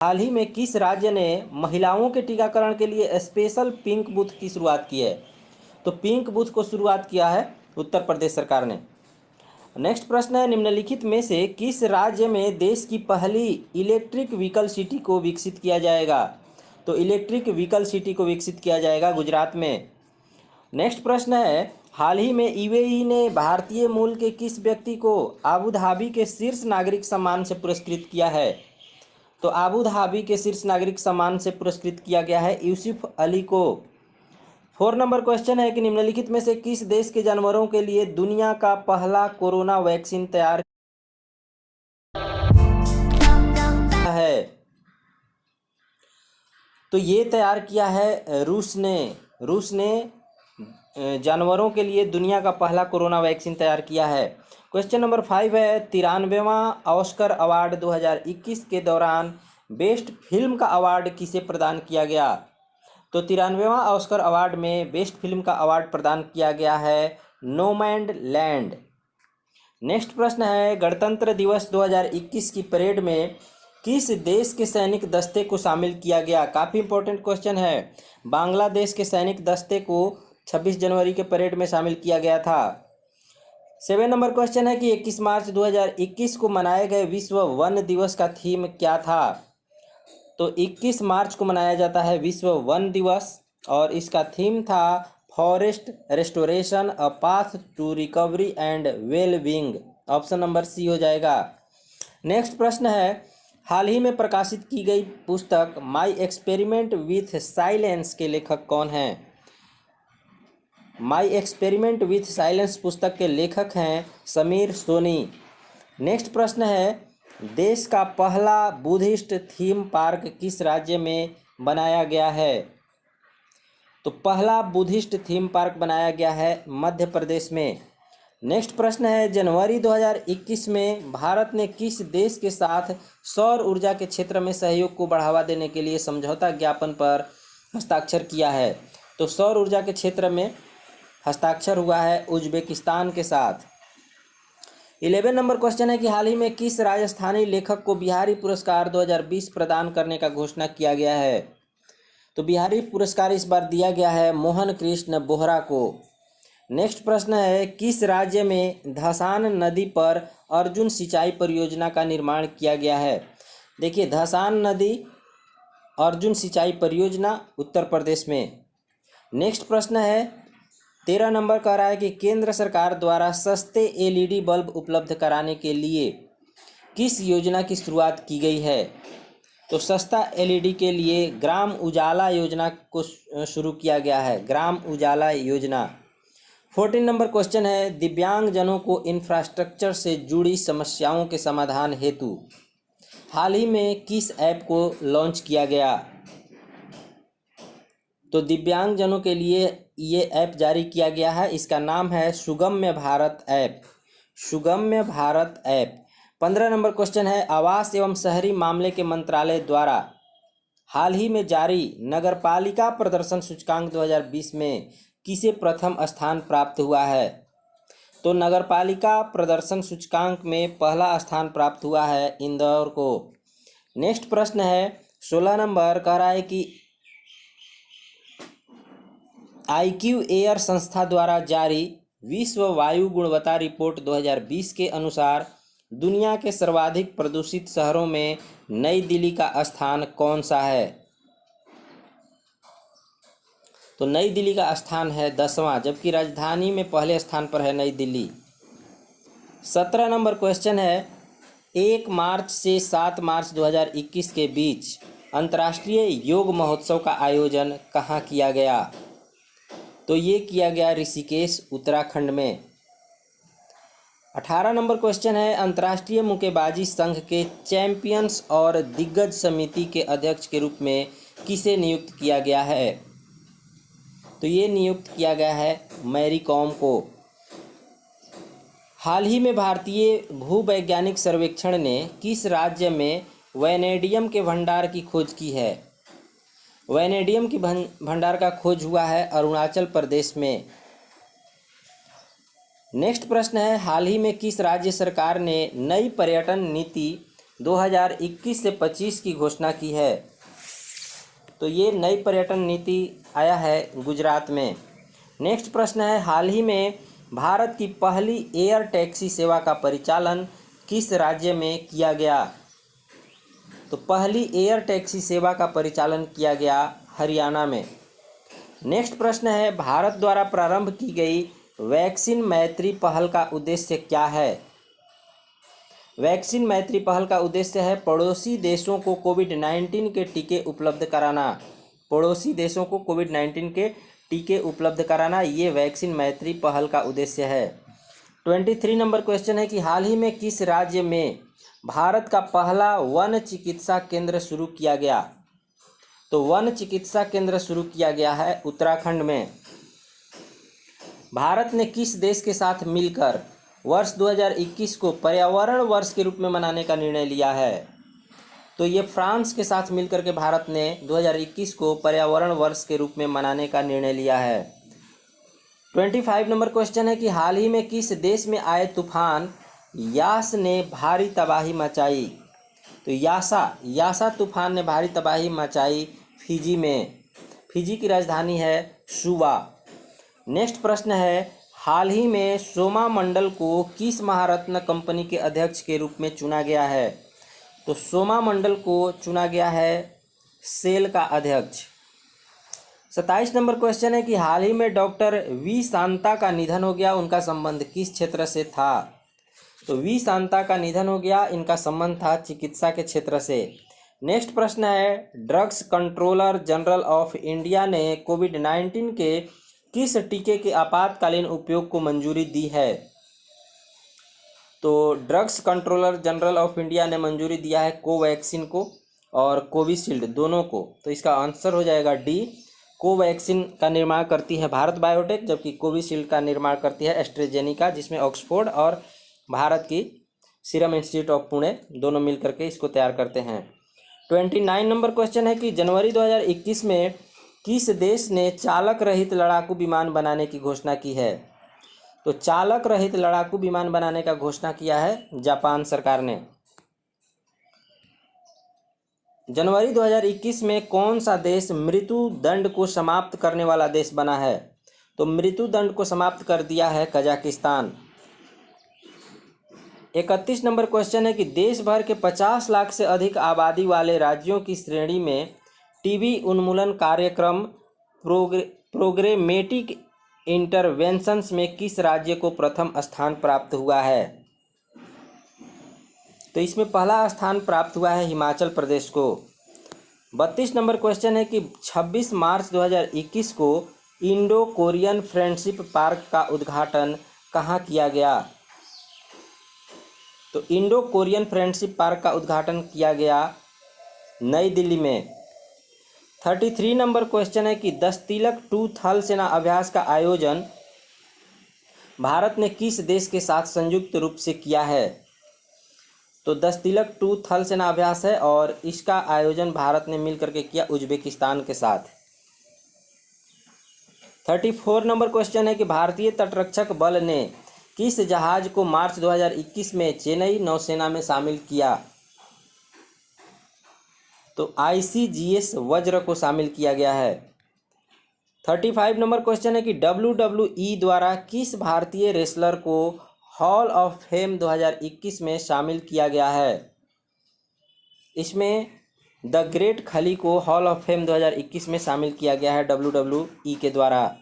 हाल ही में किस राज्य ने महिलाओं के टीकाकरण के लिए स्पेशल पिंक बूथ की शुरुआत की है? तो पिंक बूथ को शुरुआत किया है उत्तर प्रदेश सरकार ने। नेक्स्ट प्रश्न है, निम्नलिखित में से किस राज्य में देश की पहली इलेक्ट्रिक व्हीकल सिटी को विकसित किया जाएगा? तो इलेक्ट्रिक व्हीकल सिटी को विकसित किया जाएगा गुजरात में। नेक्स्ट प्रश्न है, हाल ही में यूएई ने भारतीय मूल के किस व्यक्ति को आबू धाबी के शीर्ष नागरिक सम्मान से पुरस्कृत किया है? तो आबू धाबी के शीर्ष नागरिक सम्मान से पुरस्कृत किया गया है यूसुफ अली को। 4 नंबर क्वेश्चन है कि निम्नलिखित में से किस देश के जानवरों के लिए दुनिया का पहला कोरोना वैक्सीन तैयार है? तो ये तैयार किया है रूस ने जानवरों के लिए दुनिया का पहला कोरोना वैक्सीन तैयार किया है। क्वेश्चन नंबर 5 है, 93वां ऑस्कर अवार्ड 2021 के दौरान बेस्ट फिल्म का अवार्ड किसे प्रदान किया गया? तो 93वां ऑस्कर अवार्ड में बेस्ट फिल्म का अवार्ड प्रदान किया गया है नोमैडलैंड। नेक्स्ट प्रश्न है, गणतंत्र दिवस 2021 की परेड में किस देश के सैनिक दस्ते को शामिल किया गया? काफ़ी इंपॉर्टेंट क्वेश्चन है। बांग्लादेश के सैनिक दस्ते को 26 जनवरी के परेड में शामिल किया गया था। 7 नंबर क्वेश्चन है कि 21 मार्च 2021 को मनाए गए विश्व वन दिवस का थीम क्या था? तो 21 मार्च को मनाया जाता है विश्व वन दिवस और इसका थीम था forest restoration a path to recovery and well being. Option number C हो जाएगा। नेक्स्ट प्रश्न है, हाल ही में प्रकाशित की गई पुस्तक माई एक्सपेरिमेंट विथ साइलेंस के लेखक कौन हैं? माई एक्सपेरिमेंट विथ साइलेंस पुस्तक के लेखक हैं समीर सोनी। नेक्स्ट प्रश्न है, देश का पहला बुद्धिस्ट थीम पार्क किस राज्य में बनाया गया है? तो पहला बुद्धिस्ट थीम पार्क बनाया गया है मध्य प्रदेश में। नेक्स्ट प्रश्न है, जनवरी 2021 में भारत ने किस देश के साथ सौर ऊर्जा के क्षेत्र में सहयोग को बढ़ावा देने के लिए समझौता ज्ञापन पर हस्ताक्षर किया है? तो सौर ऊर्जा के क्षेत्र में हस्ताक्षर हुआ है उज्बेकिस्तान के साथ। 11 नंबर क्वेश्चन है कि हाल ही में किस राजस्थानी लेखक को बिहारी पुरस्कार 2020 प्रदान करने का घोषणा किया गया है? तो बिहारी पुरस्कार इस बार दिया गया है मोहन कृष्ण बोहरा को। नेक्स्ट प्रश्न है, किस राज्य में धसान नदी पर अर्जुन सिंचाई परियोजना का निर्माण किया गया है? देखिए, धसान नदी अर्जुन सिंचाई परियोजना उत्तर प्रदेश में। नेक्स्ट प्रश्न है, 13 नंबर कह रहा है कि केंद्र सरकार द्वारा सस्ते एलईडी बल्ब उपलब्ध कराने के लिए किस योजना की शुरुआत की गई है? तो सस्ता एलईडी के लिए ग्राम उजाला योजना को शुरू किया गया है, ग्राम उजाला योजना। 14 नंबर क्वेश्चन है, दिव्यांगजनों को इंफ्रास्ट्रक्चर से जुड़ी समस्याओं के समाधान हेतु हाल ही में किस ऐप को लॉन्च किया गया? तो दिव्यांगजनों के लिए ये ऐप जारी किया गया है, इसका नाम है सुगम्य भारत ऐप, सुगम्य भारत ऐप। 15 नंबर क्वेश्चन है, आवास एवं शहरी मामले के मंत्रालय द्वारा हाल ही में जारी नगरपालिका प्रदर्शन सूचकांक 2020 में किसे प्रथम स्थान प्राप्त हुआ है? तो नगरपालिका प्रदर्शन सूचकांक में पहला स्थान प्राप्त हुआ है इंदौर को। नेक्स्ट प्रश्न है, 16 नंबर कह रहा है कि IQ एयर संस्था द्वारा जारी विश्व वायु गुणवत्ता रिपोर्ट 2020 के अनुसार दुनिया के सर्वाधिक प्रदूषित शहरों में नई दिल्ली का स्थान कौन सा है? तो नई दिल्ली का स्थान है 10वां, जबकि राजधानी में पहले स्थान पर है नई दिल्ली। 17 नंबर क्वेश्चन है, 1 मार्च से 7 मार्च 2021 के बीच अंतर्राष्ट्रीय योग महोत्सव का आयोजन कहाँ किया गया? तो ये किया गया ऋषिकेश उत्तराखंड में। 18 नंबर क्वेश्चन है, अंतर्राष्ट्रीय मुक्केबाजी संघ के चैंपियंस और दिग्गज समिति के अध्यक्ष के रूप में किसे नियुक्त किया गया है? तो ये नियुक्त किया गया है मैरी कॉम को। हाल ही में भारतीय भूवैज्ञानिक सर्वेक्षण ने किस राज्य में वैनेडियम के भंडार की खोज की है? वैनेडियम की भंडार का खोज हुआ है अरुणाचल प्रदेश में। नेक्स्ट प्रश्न है, हाल ही में किस राज्य सरकार ने नई पर्यटन नीति 2021 से 25 की घोषणा की है। तो ये नई पर्यटन नीति आया है गुजरात में। नेक्स्ट प्रश्न है, हाल ही में भारत की पहली एयर टैक्सी सेवा का परिचालन किस राज्य में किया गया? तो पहली एयर टैक्सी सेवा का परिचालन किया गया हरियाणा में। नेक्स्ट प्रश्न है, भारत द्वारा प्रारंभ की गई वैक्सीन मैत्री पहल का उद्देश्य क्या है? वैक्सीन मैत्री पहल का उद्देश्य है पड़ोसी देशों को कोविड-19 के टीके उपलब्ध कराना। पड़ोसी देशों को कोविड-19 के टीके उपलब्ध कराना, ये वैक्सीन मैत्री पहल का उद्देश्य है। 23 नंबर क्वेश्चन है कि हाल ही में किस राज्य में भारत का पहला वन चिकित्सा केंद्र शुरू किया गया? तो वन चिकित्सा केंद्र शुरू किया गया है उत्तराखंड में। भारत ने किस देश के साथ मिलकर वर्ष 2021 को पर्यावरण वर्ष के रूप में मनाने का निर्णय लिया है? तो ये फ्रांस के साथ मिलकर के भारत ने 2021 को पर्यावरण वर्ष के रूप में मनाने का निर्णय लिया है। 25 नंबर क्वेश्चन है कि हाल ही में किस देश में आए तूफान यास ने भारी तबाही मचाई? तो यासा तूफान ने भारी तबाही मचाई फिजी में। फिजी की राजधानी है सुवा। नेक्स्ट प्रश्न है, हाल ही में सोमा मंडल को किस महारत्न कंपनी के अध्यक्ष के रूप में चुना गया है? तो सोमा मंडल को चुना गया है सेल का अध्यक्ष। 27 नंबर क्वेश्चन है कि हाल ही में डॉक्टर वी शांता का निधन हो गया, उनका संबंध किस क्षेत्र से था? तो वी शांता का निधन हो गया, इनका संबंध था चिकित्सा के क्षेत्र से। नेक्स्ट प्रश्न है, drugs controller general of India ने कोविड-19 के किस टीके के आपातकालीन उपयोग को मंजूरी दी है? तो drugs controller general of India ने मंजूरी दिया है कोवैक्सीन को और कोविशील्ड दोनों को। तो इसका आंसर हो जाएगा डी। कोवैक्सीन का निर्माण करती है भारत बायोटेक, जबकि कोविशील्ड का निर्माण करती है एस्ट्रेजेनिका, जिसमें ऑक्सफोर्ड और भारत की सीरम इंस्टीट्यूट ऑफ पुणे दोनों मिलकर के इसको तैयार करते हैं। 29 नंबर क्वेश्चन है कि जनवरी 2021 में किस देश ने चालक रहित लड़ाकू विमान बनाने की घोषणा की है? तो चालक रहित लड़ाकू विमान बनाने का घोषणा किया है जापान सरकार ने। जनवरी 2021 में कौन सा देश मृत्यु दंड को समाप्त करने वाला देश बना है? तो मृत्यु दंड को समाप्त कर दिया है कजाकिस्तान। 31 नंबर क्वेश्चन है कि देश भर के 50 लाख से अधिक आबादी वाले राज्यों की श्रेणी में टीबी उन्मूलन कार्यक्रम प्रोग्रामेटिक इंटरवेंशंस में किस राज्य को प्रथम स्थान प्राप्त हुआ है? तो इसमें पहला स्थान प्राप्त हुआ है हिमाचल प्रदेश को। 32 नंबर क्वेश्चन है कि 26 मार्च 2021 को इंडो कोरियन फ्रेंडशिप पार्क का उद्घाटन कहाँ किया गया? तो इंडो कोरियन फ्रेंडशिप पार्क का उद्घाटन किया गया नई दिल्ली में। 33 नंबर क्वेश्चन है कि 10 तिलक 2 थल सेना अभ्यास का आयोजन भारत ने किस देश के साथ संयुक्त रूप से किया है? तो 10 तिलक 2 थल सेना अभ्यास है और इसका आयोजन भारत ने मिलकर के किया उज्बेकिस्तान के साथ। 34 नंबर क्वेश्चन है कि भारतीय तटरक्षक बल ने किस जहाज को मार्च 2021 में चेन्नई नौसेना में शामिल किया? तो ICGS वज्र को शामिल किया गया है। 35 नंबर क्वेश्चन है कि WWE द्वारा किस भारतीय रेसलर को हॉल ऑफ फेम 2021 में शामिल किया गया है? इसमें द ग्रेट खली को हॉल ऑफ फेम 2021 में शामिल किया गया है WWE के द्वारा।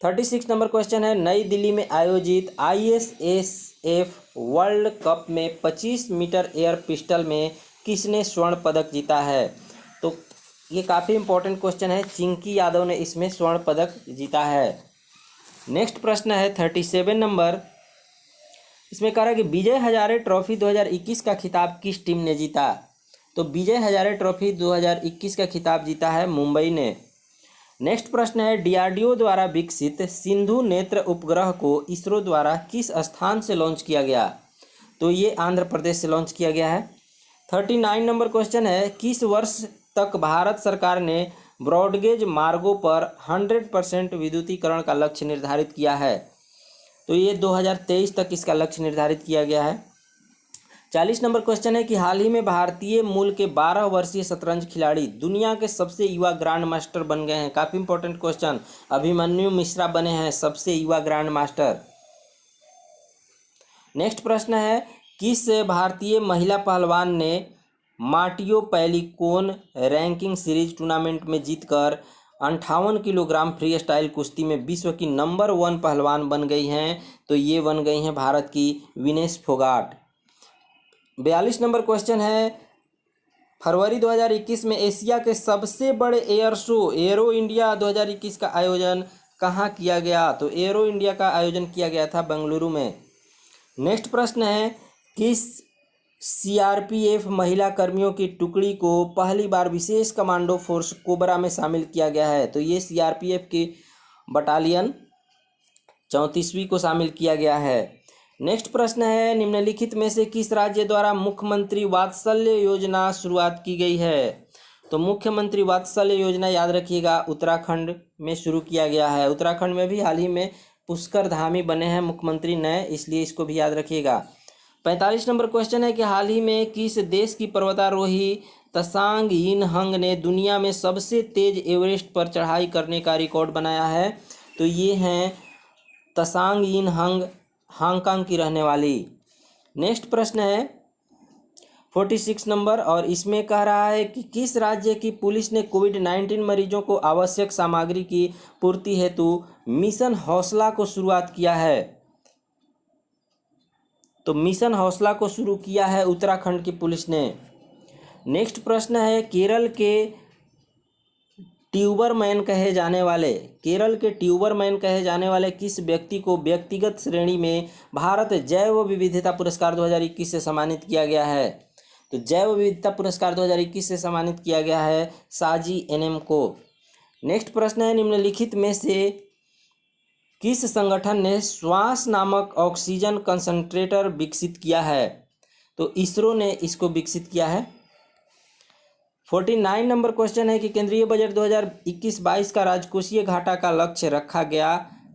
36 नंबर क्वेश्चन है, नई दिल्ली में आयोजित ISSF वर्ल्ड कप में 25 मीटर एयर पिस्टल में किसने स्वर्ण पदक जीता है? तो ये काफ़ी इंपॉर्टेंट क्वेश्चन है, चिंकी यादव ने इसमें स्वर्ण पदक जीता है। नेक्स्ट प्रश्न है 37 नंबर, इसमें कह रहा है कि विजय हजारे ट्रॉफी 2021 का खिताब किस टीम ने जीता? तो विजय हजारे ट्रॉफी 2021 का खिताब जीता है मुंबई ने। नेक्स्ट प्रश्न है, DRDO द्वारा विकसित सिंधु नेत्र उपग्रह को इसरो द्वारा किस स्थान से लॉन्च किया गया? तो ये आंध्र प्रदेश से लॉन्च किया गया है। 39 नंबर क्वेश्चन है, किस वर्ष तक भारत सरकार ने ब्रॉडगेज मार्गों पर 100% विद्युतीकरण का लक्ष्य निर्धारित किया है? तो ये 2023 तक इसका लक्ष्य निर्धारित किया गया है। 40 नंबर क्वेश्चन है कि हाल ही में भारतीय मूल के 12 वर्षीय शतरंज खिलाड़ी दुनिया के सबसे युवा ग्रैंड मास्टर बन गए हैं। काफी इंपॉर्टेंट क्वेश्चन। अभिमन्यु मिश्रा बने हैं सबसे युवा ग्रैंड मास्टर। नेक्स्ट प्रश्न है, किस भारतीय महिला पहलवान ने मार्टियो पैलिकोन रैंकिंग सीरीज टूर्नामेंट में जीतकर 58 किलोग्राम फ्री स्टाइल कुश्ती में विश्व की नंबर 1 पहलवान बन गई हैं? तो ये बन गई हैं भारत की विनेश फोगाट। 42 नंबर क्वेश्चन है, फरवरी 2021 में एशिया के सबसे बड़े एयर शो एरो इंडिया 2021 का आयोजन कहाँ किया गया? तो एरो इंडिया का आयोजन किया गया था बेंगलुरु में। नेक्स्ट प्रश्न है, किस सीआरपीएफ महिला कर्मियों की टुकड़ी को पहली बार विशेष कमांडो फोर्स कोबरा में शामिल किया गया है? तो ये सीआरपीएफ की बटालियन 34वीं को शामिल किया गया है। नेक्स्ट प्रश्न है, निम्नलिखित में से किस राज्य द्वारा मुख्यमंत्री वात्सल्य योजना शुरुआत की गई है? तो मुख्यमंत्री वात्सल्य योजना याद रखिएगा उत्तराखंड में शुरू किया गया है। उत्तराखंड में भी हाल ही में पुष्कर धामी बने हैं मुख्यमंत्री नए, इसलिए इसको भी याद रखिएगा। 45 नंबर क्वेश्चन है कि हाल ही में किस देश की पर्वतारोही तसांग यिनहंग ने दुनिया में सबसे तेज एवरेस्ट पर चढ़ाई करने का रिकॉर्ड बनाया है? तो ये हैं तसांग यिनहंग, हांगकांग की रहने वाली। नेक्स्ट प्रश्न है 46 नंबर, और इसमें कह रहा है कि किस राज्य की पुलिस ने कोविड-19 मरीजों को आवश्यक सामग्री की पूर्ति हेतु मिशन हौसला को शुरुआत किया है? तो मिशन हौसला को शुरू किया है उत्तराखंड की पुलिस ने। नेक्स्ट प्रश्न है, केरल के ट्यूबरमैन कहे जाने वाले किस व्यक्ति को व्यक्तिगत श्रेणी में भारत जैव विविधता पुरस्कार 2021 से सम्मानित किया गया है? तो जैव विविधता पुरस्कार 2021 से सम्मानित किया गया है साजी एनएम को। नेक्स्ट प्रश्न है, निम्नलिखित में से किस संगठन ने श्वास नामक ऑक्सीजन कंसंट्रेटर विकसित किया है? तो इसरो ने इसको विकसित किया है। 49 नंबर क्वेश्चन है कि केंद्रीय बजट 2021-22 का राजकोषीय घाटा का लक्ष्य रखा गया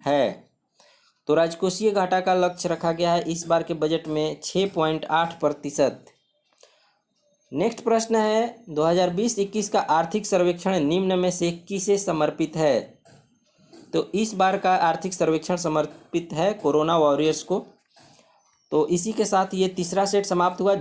है? तो राजकोषीय घाटा का लक्ष्य रखा गया है इस बार के बजट में 6.8%। नेक्स्ट प्रश्न है, 2020-21 का आर्थिक सर्वेक्षण निम्न में से किसे समर्पित है? तो इस बार का आर्थिक सर्वेक्षण समर्पित है कोरोना वॉरियर्स को। तो इसी के साथ ये तीसरा सेट समाप्त हुआ।